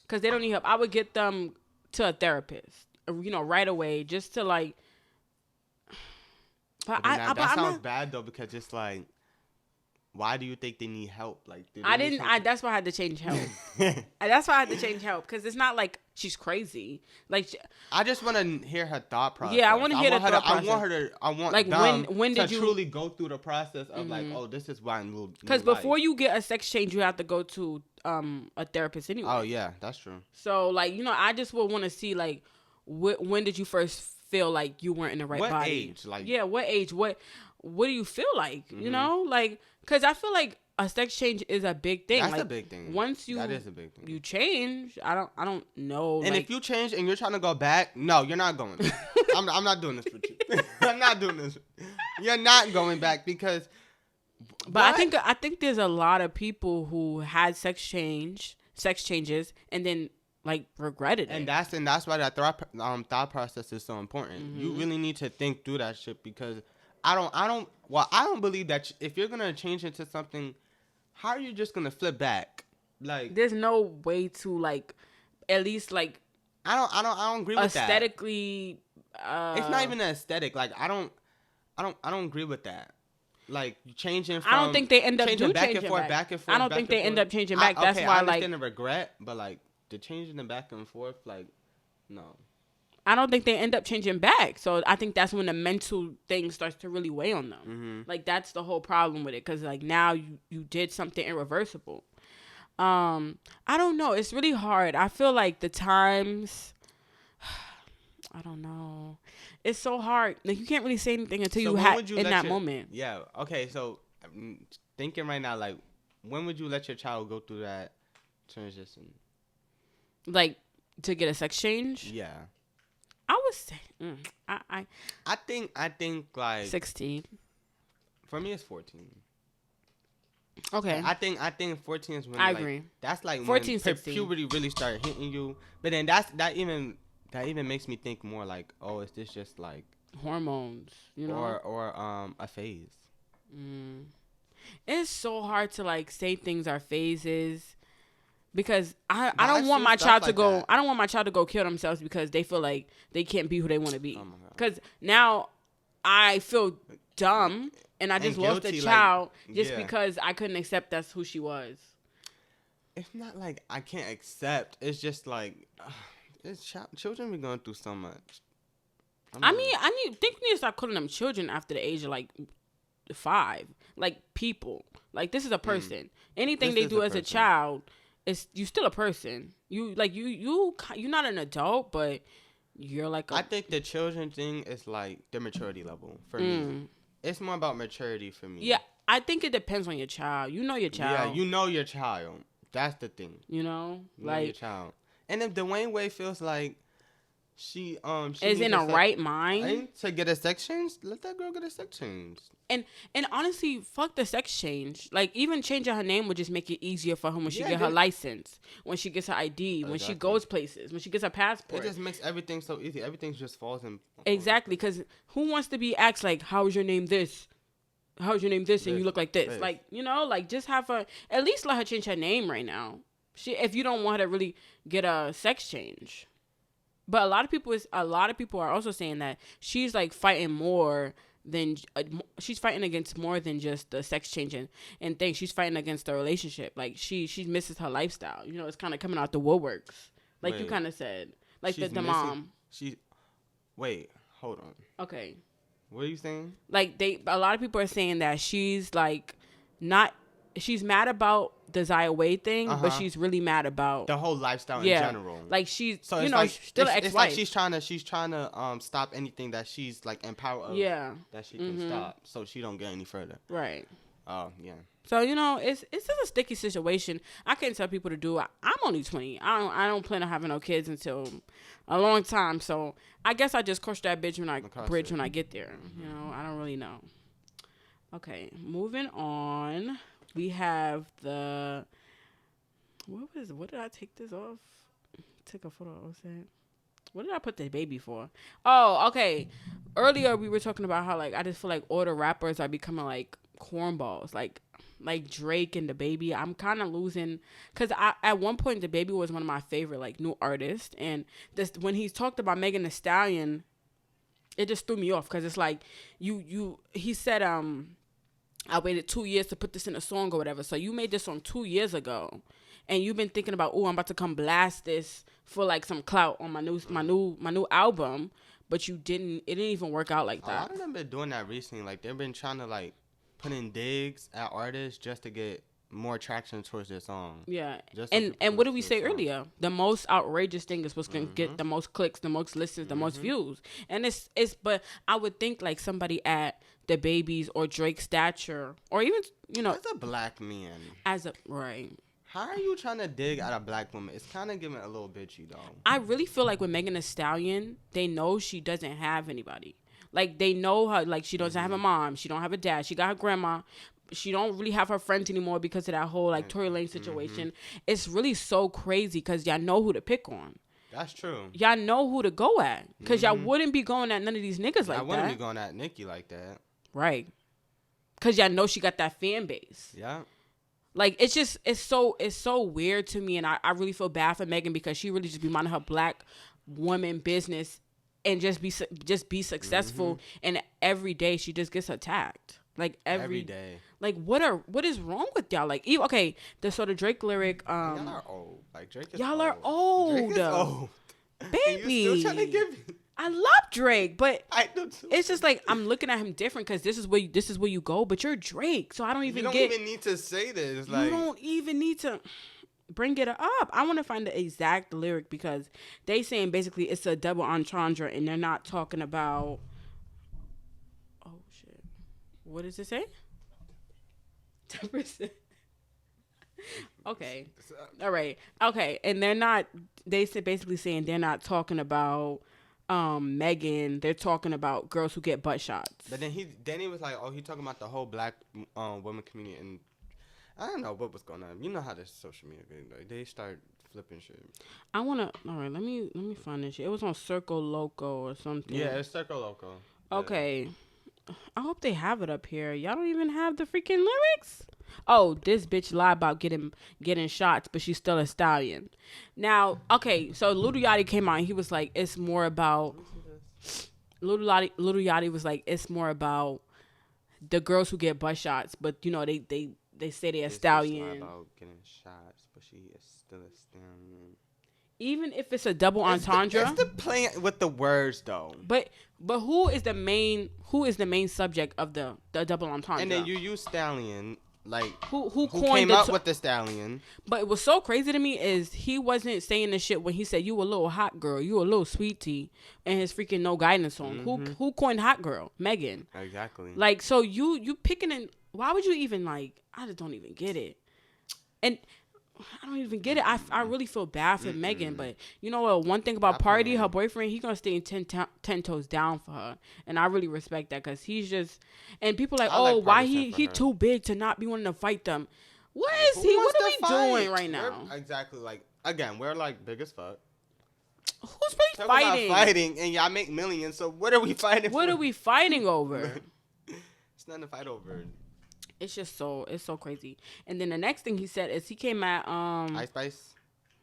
[SPEAKER 1] because they don't need help. I would get them to a therapist, right away, just to like. But
[SPEAKER 2] that sounds bad though, because it's like, why do you think they need help? Like,
[SPEAKER 1] that's why I had to change help. That's why I had to change help, because it's not like she's crazy. Like,
[SPEAKER 2] I just want to hear her thought process.
[SPEAKER 1] Yeah, I want to hear the thought process.
[SPEAKER 2] I want
[SPEAKER 1] like
[SPEAKER 2] them
[SPEAKER 1] when did
[SPEAKER 2] to truly go through the process of like, oh, this is why I moved.
[SPEAKER 1] Because before you get a sex change, you have to go to a therapist anyway.
[SPEAKER 2] Oh yeah, that's true.
[SPEAKER 1] So like, I just would want to see like, when did you first feel like you weren't in the right body?
[SPEAKER 2] What age? Like,
[SPEAKER 1] yeah, what age? What do you feel like? Like, because I feel like a sex change is a big thing.
[SPEAKER 2] That's
[SPEAKER 1] like,
[SPEAKER 2] a big thing.
[SPEAKER 1] Once
[SPEAKER 2] that is a big thing.
[SPEAKER 1] You change. I don't know.
[SPEAKER 2] And if you change and you're trying to go back, no, you're not going back. I'm not doing this with you. I'm not doing this. You're not going back because.
[SPEAKER 1] But I think there's a lot of people who had sex changes, and then like regretted it.
[SPEAKER 2] And that's why that thought process is so important. You really need to think through that shit, because I don't believe that if you're gonna change into something, how are you just gonna flip back? Like,
[SPEAKER 1] there's no way to like, at least like,
[SPEAKER 2] I don't agree with that.
[SPEAKER 1] Aesthetically,
[SPEAKER 2] it's not even an aesthetic. Like, I don't agree with that. Like, changing from,
[SPEAKER 1] I don't think they end up
[SPEAKER 2] changing back and forth.
[SPEAKER 1] I don't think they end up changing back. That's why,
[SPEAKER 2] I understand
[SPEAKER 1] like,
[SPEAKER 2] the regret, but like the changing them back and forth, like, no.
[SPEAKER 1] I don't think they end up changing back. So I think that's when the mental thing starts to really weigh on them. Like, that's the whole problem with it, because like now you did something irreversible. I don't know. It's really hard. I feel like the times I don't know. It's so hard. Like, you can't really say anything until
[SPEAKER 2] So
[SPEAKER 1] you had in that moment.
[SPEAKER 2] Yeah. Okay. So I'm thinking right now, like, when would you let your child go through that transition?
[SPEAKER 1] Like, to get a sex change?
[SPEAKER 2] Yeah.
[SPEAKER 1] I would say,
[SPEAKER 2] I think like
[SPEAKER 1] 16.
[SPEAKER 2] For me, it's 14.
[SPEAKER 1] Okay.
[SPEAKER 2] I think 14 is when
[SPEAKER 1] I agree.
[SPEAKER 2] That's like
[SPEAKER 1] 14,
[SPEAKER 2] when puberty really started hitting you. But then that even makes me think more like, oh, is this just like
[SPEAKER 1] hormones, you know,
[SPEAKER 2] or a phase?
[SPEAKER 1] It's so hard to like say things are phases. Because I don't want my child to go. I don't want my child to go kill themselves because they feel like they can't be who they want to be. Because now I feel dumb and I just lost a child because I couldn't accept that's who she was.
[SPEAKER 2] It's not like I can't accept. It's just like children be going through so much.
[SPEAKER 1] I mean, we need to start calling them children after the age of like 5. Like people. Like this is a person. Anything they do as a child. You still a person. You're not an adult, but you're like
[SPEAKER 2] I think the children thing is like the maturity level for me. It's more about maturity for me.
[SPEAKER 1] Yeah, I think it depends on your child. You know your child.
[SPEAKER 2] Yeah, you know your child. That's the thing.
[SPEAKER 1] You know
[SPEAKER 2] your child. And if Dwayne Wade feels like she
[SPEAKER 1] is in a right mind
[SPEAKER 2] to get a sex change, let that girl get a sex change.
[SPEAKER 1] And honestly, fuck the sex change. Like, even changing her name would just make it easier for her when she get her license, when she gets her ID, when she goes places, when she gets her passport.
[SPEAKER 2] It just makes everything so easy. Everything just falls in.
[SPEAKER 1] Exactly, because who wants to be asked, like, how is your name this? How is your name this? And you look like this. Like, you know, like, just have her, at least let her change her name right now. If you don't want her to really get a sex change. But a lot of people are also saying that she's like fighting more than she's fighting against more than just the sex changing and things. She's fighting against the relationship. Like she misses her lifestyle. You know, it's kind of coming out the woodworks. Like you kind of said, like the mom.
[SPEAKER 2] Wait, hold on.
[SPEAKER 1] Okay.
[SPEAKER 2] What are you saying? Like
[SPEAKER 1] a lot of people are saying that she's like not. She's mad about the Zaya Wade thing, but she's really mad about
[SPEAKER 2] the whole lifestyle in general.
[SPEAKER 1] Like she's,
[SPEAKER 2] so
[SPEAKER 1] you know,
[SPEAKER 2] like,
[SPEAKER 1] still an
[SPEAKER 2] ex-wife. It's like she's trying to stop anything that she's like in power of.
[SPEAKER 1] Yeah.
[SPEAKER 2] That she can stop, so she don't get any further.
[SPEAKER 1] Right.
[SPEAKER 2] Oh yeah.
[SPEAKER 1] So you know, it's just a sticky situation. I can't tell people to do. I'm only 20. I don't plan on having no kids until a long time. So I guess I just cross that bridge when I get there. You know, I don't really know. Okay, moving on. We have what did I take this off? Take a photo. What's that? What did I put the baby for? Oh, okay. Earlier we were talking about how like I just feel like all the rappers are becoming like cornballs, like Drake and the baby. I'm kind of losing because at one point the baby was one of my favorite like new artists, and this when he talked about Megan Thee Stallion, it just threw me off because it's like he said I waited 2 years to put this in a song or whatever. So you made this song 2 years ago, and you've been thinking about, I'm about to come blast this for like some clout on my new album, but it didn't even work out like that.
[SPEAKER 2] A lot of them been doing that recently. Like they've been trying to like put in digs at artists just to get more traction towards their song.
[SPEAKER 1] Yeah. And what did we say earlier? The most outrageous thing is what's gonna get the most clicks, the most listens, the most views. And it's but I would think like somebody at the baby's or Drake's stature, or even, you know,
[SPEAKER 2] as a black man,
[SPEAKER 1] right.
[SPEAKER 2] How are you trying to dig at a black woman? It's kind of giving a little bitchy though.
[SPEAKER 1] I really feel like with Megan Thee Stallion, they know she doesn't have anybody. Like they know her. Like she doesn't have a mom. She don't have a dad. She got her grandma. She don't really have her friends anymore because of that whole like Tory Lane situation. It's really so crazy because y'all know who to pick on.
[SPEAKER 2] That's true.
[SPEAKER 1] Y'all know who to go at because y'all wouldn't be going at none of these niggas like that. I
[SPEAKER 2] wouldn't be going at Nicki like that.
[SPEAKER 1] Right. Because y'all know she got that fan base.
[SPEAKER 2] Yeah.
[SPEAKER 1] Like, it's so weird to me, and I really feel bad for Megan because she really just be minding her black woman business and just be successful, and every day she just gets attacked. Like, every day. Like, what is wrong with y'all? Like, okay, the Drake lyric,
[SPEAKER 2] y'all are old. Like, Drake is
[SPEAKER 1] y'all
[SPEAKER 2] old.
[SPEAKER 1] are old.
[SPEAKER 2] Drake is old.
[SPEAKER 1] Baby.
[SPEAKER 2] You still trying to give me...
[SPEAKER 1] I love Drake, but
[SPEAKER 2] I do too.
[SPEAKER 1] It's just like I'm looking at him different because this is where you go. But you're Drake, so I don't even
[SPEAKER 2] You don't even need to say this. Like,
[SPEAKER 1] you don't even need to. Bring it up. I want to find the exact lyric because they saying basically it's a double entendre and they're not talking about. Oh shit! What does it say? 10%. Okay. All right. Okay, and they're not. They said basically saying they're not talking about Megan. They're talking about girls who get butt shots.
[SPEAKER 2] But then he was like, oh, he talking about the whole black women community, and I don't know what was going on. You know how this social media like, they start flipping shit.
[SPEAKER 1] I wanna. All right, let me find this shit. It was on Circle Loco or something.
[SPEAKER 2] Yeah, it's Circle Loco.
[SPEAKER 1] Okay. I hope they have it up here. Y'all don't even have the freaking lyrics. Oh, this bitch lied about getting shots, but she's still a stallion. Now, okay, so Lil Yachty came out and he was like, it's more about. Lil Yachty was like, it's more about the girls who get butt shots, but you know they say they're a stallion.
[SPEAKER 2] Lie about getting shots, but she is still a stallion.
[SPEAKER 1] Even if it's a double entendre,
[SPEAKER 2] it's the playing with the words though.
[SPEAKER 1] But who is the main subject of the double entendre?
[SPEAKER 2] And then you use stallion. Like
[SPEAKER 1] who
[SPEAKER 2] came up with the stallion?
[SPEAKER 1] But it was so crazy to me is he wasn't saying the shit when he said you a little hot girl, you a little sweetie, and his freaking No Guidance song.
[SPEAKER 2] Mm-hmm.
[SPEAKER 1] Who coined hot girl? Megan.
[SPEAKER 2] Exactly.
[SPEAKER 1] Like so you picking and why would you even like? I just don't even get it. And I don't even get it. I really feel bad for Megan, but you know what? One thing about Party, her boyfriend, he gonna stay 10 toes down for her, and I really respect that because he's just. And people like, oh, why he too big to not be wanting to fight them? What is he? What are we doing right now?
[SPEAKER 2] Exactly. Like again, we're like big as fuck.
[SPEAKER 1] Who's really fighting?
[SPEAKER 2] Fighting, and y'all make millions. So what are we fighting?
[SPEAKER 1] What are we fighting over?
[SPEAKER 2] It's nothing to fight over.
[SPEAKER 1] It's just it's so crazy. And then the next thing he said is he came at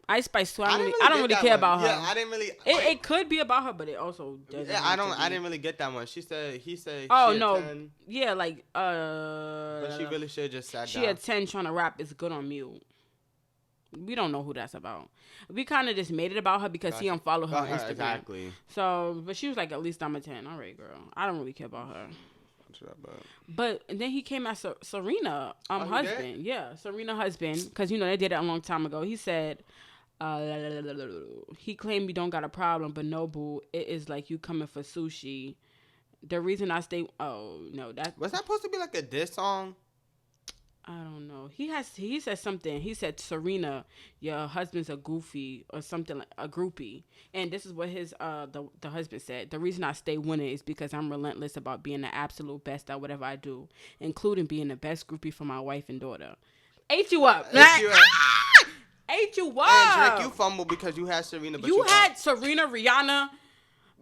[SPEAKER 1] Ice Spice too. I don't really care about her.
[SPEAKER 2] Yeah, I didn't really.
[SPEAKER 1] It could be about her, but it also doesn't.
[SPEAKER 2] Yeah, I didn't really get that one. He said.
[SPEAKER 1] Oh no.
[SPEAKER 2] 10,
[SPEAKER 1] yeah, like
[SPEAKER 2] But she really should have just sat down.
[SPEAKER 1] She had 10 trying to rap is good on mute. We don't know who that's about. We kind of just made it about her because he unfollowed her on Instagram.
[SPEAKER 2] Exactly.
[SPEAKER 1] So, but she was like, at least I'm a 10. All right, girl. I don't really care about her. But then he came at Serena husband. Yeah, Serena husband. Because, you know, they did it a long time ago. He said, he claimed you don't got a problem, but no, boo. It is like you coming for sushi. The reason I stay... Oh, no.
[SPEAKER 2] Was that supposed to be like a diss song?
[SPEAKER 1] I don't know. He said something. He said, Serena, your husband's a goofy or something like a groupie. And this is what his the husband said. The reason I stay winning is because I'm relentless about being the absolute best at whatever I do, including being the best groupie for my wife and daughter. Ate you up. Ate you up.
[SPEAKER 2] And Drake, you fumbled because you had Serena. But
[SPEAKER 1] you had Serena, Rihanna,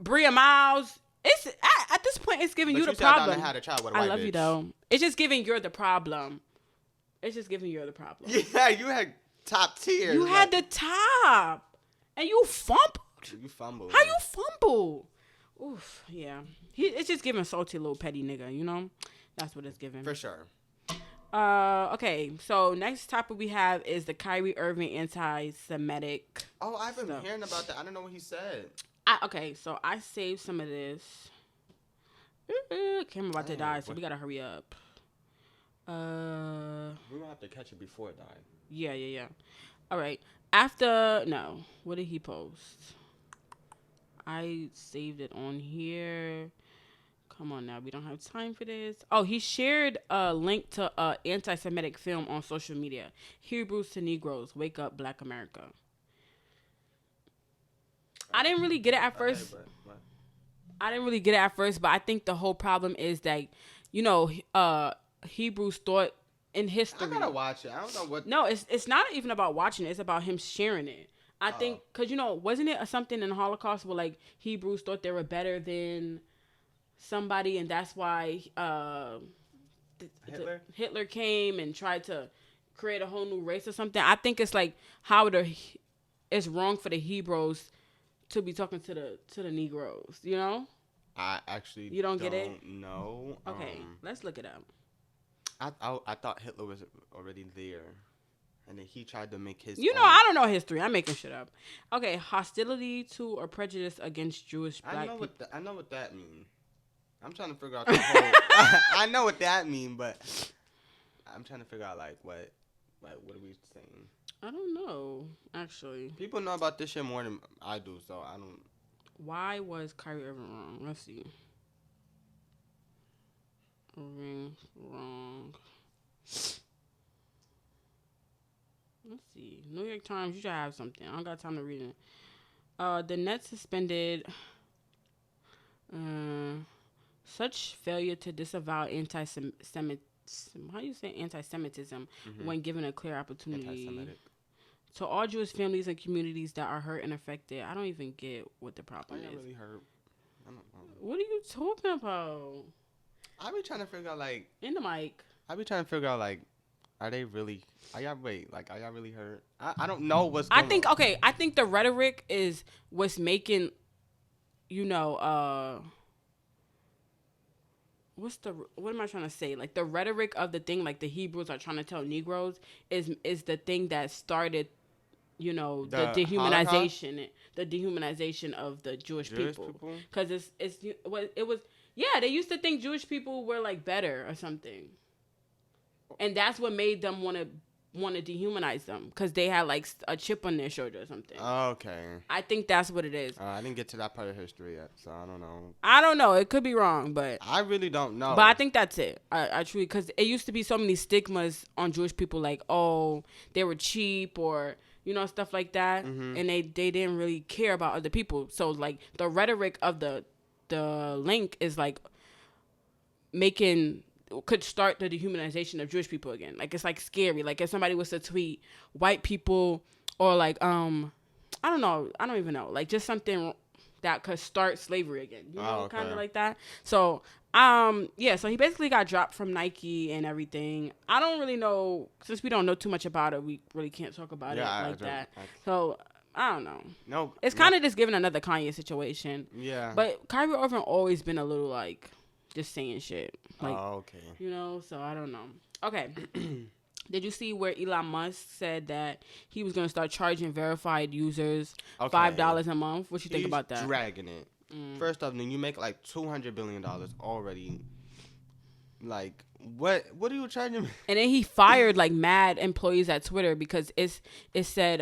[SPEAKER 1] Bria Miles. It's at this point, it's giving you the problem.
[SPEAKER 2] Had a child with a
[SPEAKER 1] I
[SPEAKER 2] white
[SPEAKER 1] love
[SPEAKER 2] bitch.
[SPEAKER 1] you though. It's just giving you're the problem. It's just giving you're the problem.
[SPEAKER 2] Yeah, you had top tier.
[SPEAKER 1] You had the top. And you fumbled.
[SPEAKER 2] You fumbled.
[SPEAKER 1] How you fumble? Oof, yeah. It's just giving salty little petty nigga, you know? That's what it's giving.
[SPEAKER 2] For sure.
[SPEAKER 1] Okay, so next topic we have is the Kyrie Irving anti-Semitic.
[SPEAKER 2] Oh, I've been hearing about that. I don't know what he said.
[SPEAKER 1] Okay, so I saved some of this. Camera about to die, so we gotta hurry up.
[SPEAKER 2] We're gonna have to catch it before it died.
[SPEAKER 1] Yeah. All right. What did he post? I saved it on here. Come on now, we don't have time for this. Oh, he shared a link to an anti-Semitic film on social media. Hebrews to Negroes, Wake Up, Black America. I didn't really get it at first. But I think the whole problem is that, you know, Hebrews thought in history.
[SPEAKER 2] I gotta watch it. I don't know what.
[SPEAKER 1] No, it's not even about watching it. It's about him sharing it. I think because, you know, wasn't it something in the Holocaust where like Hebrews thought they were better than somebody, and that's why Hitler came and tried to create a whole new race or something. I think it's like how it's wrong for the Hebrews to be talking to the Negroes. You know.
[SPEAKER 2] I actually
[SPEAKER 1] you don't get it.
[SPEAKER 2] No.
[SPEAKER 1] Okay, let's look it up.
[SPEAKER 2] I thought Hitler was already there, and then he tried to make his.
[SPEAKER 1] You know, I don't know history. I'm making shit up. Okay, hostility to or prejudice against Jewish black people.
[SPEAKER 2] I know what that means. I'm trying to figure out the whole. I know what that means, but I'm trying to figure out like what are we saying?
[SPEAKER 1] I don't know, actually.
[SPEAKER 2] People know about this shit more than I do, so I don't.
[SPEAKER 1] Why was Kyrie Irving wrong? Let's see. Irving wrong. Let's see. New York Times, you should have something. I don't got time to read it. The Nets suspended such failure to disavow anti-Semitism. How do you say anti-Semitism when given a clear opportunity?
[SPEAKER 2] Anti-Semitic.
[SPEAKER 1] To all Jewish families and communities that are hurt and affected. I don't even get what the problem is.
[SPEAKER 2] Really hurt. I don't know.
[SPEAKER 1] What are you talking about?
[SPEAKER 2] I be trying to figure out, like...
[SPEAKER 1] In the mic.
[SPEAKER 2] I be trying to figure out, like, are y'all really hurt? I don't know what's going on.
[SPEAKER 1] Okay, I think the rhetoric is what's making, what am I trying to say? Like, the rhetoric of the thing, like, the Hebrews are trying to tell Negroes is the thing that started, the dehumanization. The dehumanization of the Jewish people. Because they used to think Jewish people were, like, better or something. And that's what made them want to dehumanize them, because they had like a chip on their shoulder or something.
[SPEAKER 2] Okay.
[SPEAKER 1] I think that's what it is.
[SPEAKER 2] I didn't get to that part of history yet, so I don't know.
[SPEAKER 1] I don't know. It could be wrong, but
[SPEAKER 2] I really don't know.
[SPEAKER 1] But I think that's it. I truly, because it used to be so many stigmas on Jewish people, like, oh, they were cheap or stuff like that, and they didn't really care about other people. So like the rhetoric of the link is like could start the dehumanization of Jewish people again. Like, it's like scary. Like, if somebody was to tweet white people or like I don't know, I don't even know, like just something that could start slavery again, okay. Kind of like that. So so he basically got dropped from Nike and everything. I don't really know, since we don't know too much about it, we really can't talk about it like that. So I don't know. No, it's kind of just giving another Kanye situation. Yeah, but Kyrie Irving always been a little like just saying shit. Like, okay. So I don't know. Okay. Did you see where Elon Musk said that he was going to start charging verified users $5 a month? What you think about that?
[SPEAKER 2] He's dragging it. First off, then you make like $200 billion already. Like, what are you charging me?
[SPEAKER 1] And then he fired like mad employees at Twitter because it said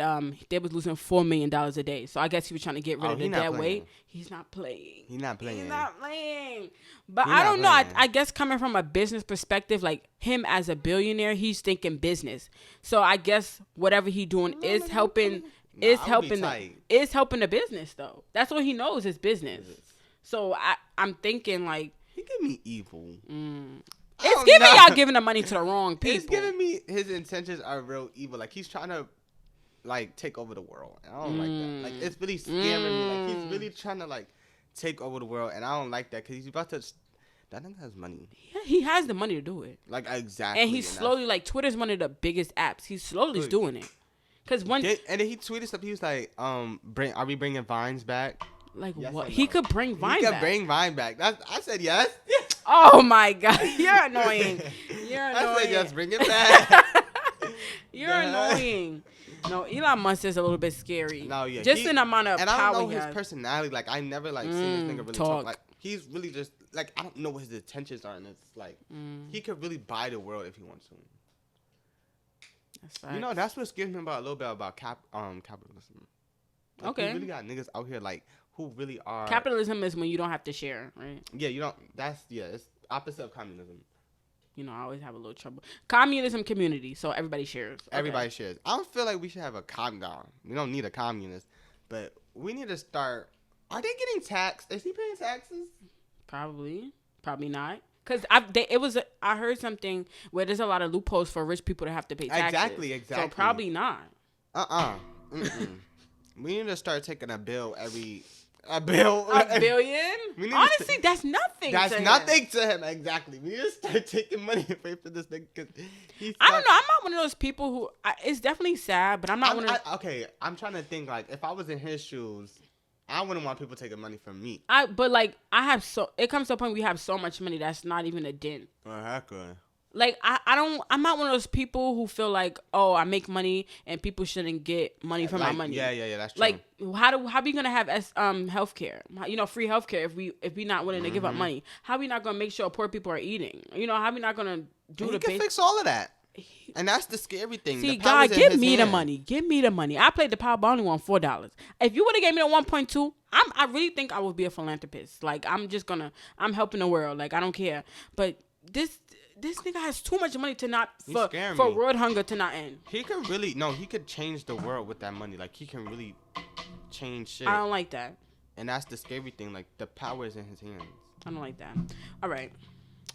[SPEAKER 1] they was losing $4 million a day. So I guess he was trying to get rid of the dead weight. He's not playing. But I don't know. I guess coming from a business perspective, like him as a billionaire, he's thinking business. So I guess whatever he doing is helping the business though. That's what he knows is business. So I'm thinking like,
[SPEAKER 2] he give me evil.
[SPEAKER 1] It's giving y'all giving the money to the wrong people.
[SPEAKER 2] It's giving me his intentions are real evil. Like, he's trying to like take over the world. And I don't like that. Like, it's really scaring me. Like, he's really trying to like take over the world, and I don't like that because he's about to. That nigga has money. Yeah, he
[SPEAKER 1] has the money to do it.
[SPEAKER 2] Like, exactly.
[SPEAKER 1] And he's slowly like Twitter's one of the biggest apps. He's slowly doing it. Cause and
[SPEAKER 2] then he tweeted something. He was like, are we bringing Vines back?
[SPEAKER 1] Like, yes, what? He could bring Vine back. He could
[SPEAKER 2] bring Vine back. I said yes.
[SPEAKER 1] Oh my God, you're annoying. I
[SPEAKER 2] said yes, bring it back.
[SPEAKER 1] You're annoying. No, Elon Musk is a little bit scary.
[SPEAKER 2] No, yeah.
[SPEAKER 1] Just an amount of power.
[SPEAKER 2] And I don't know his personality. Like, I never like seen this nigga really talk. Like, he's really just like, I don't know what his intentions are, and it's like he could really buy the world if he wants to. That's facts. That's what scares me a little bit about capitalism. Like, okay. We really got niggas out here like who really are.
[SPEAKER 1] Capitalism is when you don't have to share, right?
[SPEAKER 2] Yeah, you don't. It's opposite of communism.
[SPEAKER 1] I always have a little trouble. Communism community, so everybody shares. Okay.
[SPEAKER 2] Everybody shares. I don't feel like we should have a communist. We don't need a communist, but we need to start. Are they getting taxed? Is he paying taxes?
[SPEAKER 1] Probably not. Because I heard something where there's a lot of loopholes for rich people to have to pay taxes. Exactly. So probably not.
[SPEAKER 2] We need to start taking a bill every.
[SPEAKER 1] A billion? Honestly, that's nothing.
[SPEAKER 2] That's nothing to him. Exactly. We need to start taking money away from this nigga.
[SPEAKER 1] I don't know. I'm not one of those people who. It's definitely sad, but I'm not one of.
[SPEAKER 2] Okay, I'm trying to think. Like, if I was in his shoes, I wouldn't want people taking money from me.
[SPEAKER 1] But like, it comes to a point we have so much money that's not even a dent. Like, I'm not one of those people who feel like, oh, I make money and people shouldn't get money from my money.
[SPEAKER 2] Yeah, that's true.
[SPEAKER 1] Like, how we gonna have healthcare? Free healthcare if we not willing to give up money? How we not gonna make sure poor people are eating? How we not gonna do
[SPEAKER 2] the basics? Fix all of that. And that's the scary thing.
[SPEAKER 1] See, God, give me the money. Give me the money. I played the Powerball, only won $4. If you would have gave me the 1.2, I really think I would be a philanthropist. Like, I'm helping the world. Like, I don't care. But this nigga has too much money to not, for world hunger to not end.
[SPEAKER 2] He could change the world with that money. Like, he can really change shit.
[SPEAKER 1] I don't like that.
[SPEAKER 2] And that's the scary thing. Like, the power is in his hands.
[SPEAKER 1] I don't like that. All right.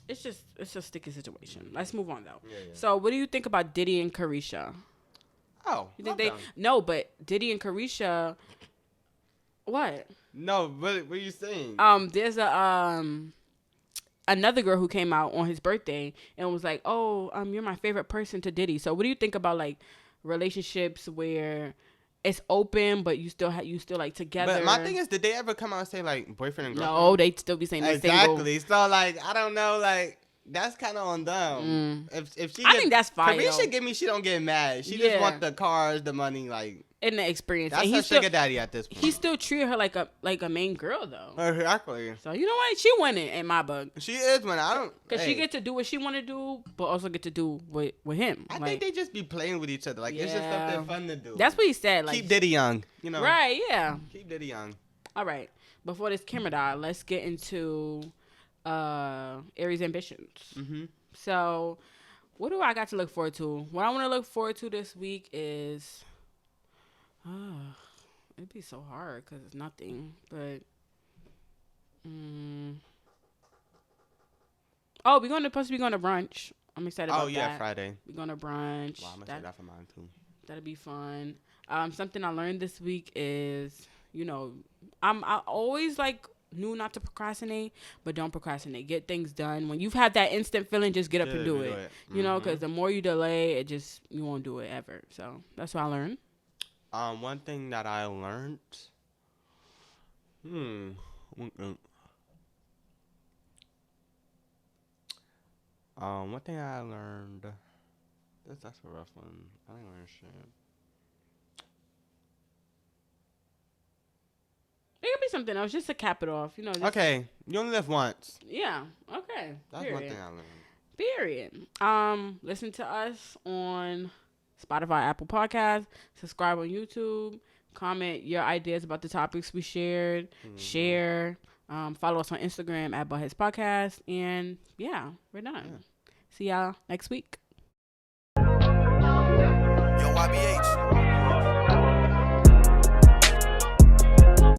[SPEAKER 1] It's a sticky situation. Let's move on though.
[SPEAKER 2] Yeah.
[SPEAKER 1] So, what do you think about Diddy and Carisha?
[SPEAKER 2] Oh,
[SPEAKER 1] you think no, but Diddy and Carisha. What?
[SPEAKER 2] No, what are you saying?
[SPEAKER 1] There's another girl who came out on his birthday and was like, "Oh, you're my favorite person to Diddy." So, what do you think about like relationships where it's open, but you still like together?
[SPEAKER 2] But my thing is, did they ever come out and say like boyfriend and girlfriend?
[SPEAKER 1] No, they still be saying they're single.
[SPEAKER 2] Exactly. So like, I don't know, like that's kind of on them. If she,
[SPEAKER 1] I think that's fine.
[SPEAKER 2] Carisha give me, she don't get mad. She just want the cars, the money, like.
[SPEAKER 1] In the experience.
[SPEAKER 2] That's her sugar daddy at this point.
[SPEAKER 1] He still treated her like a main girl though.
[SPEAKER 2] Exactly.
[SPEAKER 1] So you know what? She winning in my book.
[SPEAKER 2] She is winning. I don't.
[SPEAKER 1] Because she get to do what she want to do, but also get to do with him.
[SPEAKER 2] I think they just be playing with each other. Like it's just something fun to do.
[SPEAKER 1] That's what he said. Like
[SPEAKER 2] keep Diddy young. You know.
[SPEAKER 1] Right. Yeah.
[SPEAKER 2] Keep Diddy young.
[SPEAKER 1] All right. Before this camera die, let's get into Aries ambitions. Mm-hmm. So, what do I got to look forward to? What I want to look forward to this week is. It'd be so hard because it's nothing. But we're supposed to be going to brunch. I'm excited about that. Oh yeah,
[SPEAKER 2] Friday.
[SPEAKER 1] We're going to brunch.
[SPEAKER 2] Wow, I'm gonna say that for mine too.
[SPEAKER 1] That'll be fun. Something I learned this week is, I always knew not to procrastinate, but don't procrastinate. Get things done. When you've had that instant feeling, just get up and do it. Because the more you delay, you won't do it ever. So that's what I learned.
[SPEAKER 2] One thing that I learned. One thing I learned. That's a rough one. I didn't learn shit.
[SPEAKER 1] It could be something else, just to cap it off.
[SPEAKER 2] Okay, you only live once.
[SPEAKER 1] Yeah. Okay.
[SPEAKER 2] That's one thing I learned.
[SPEAKER 1] Period. Listen to us on Spotify, Apple Podcasts, subscribe on YouTube, comment your ideas about the topics we shared, share, follow us on Instagram at Buttheads Podcast, and yeah, we're done. Yeah. See y'all next week.
[SPEAKER 3] Yo, YBH.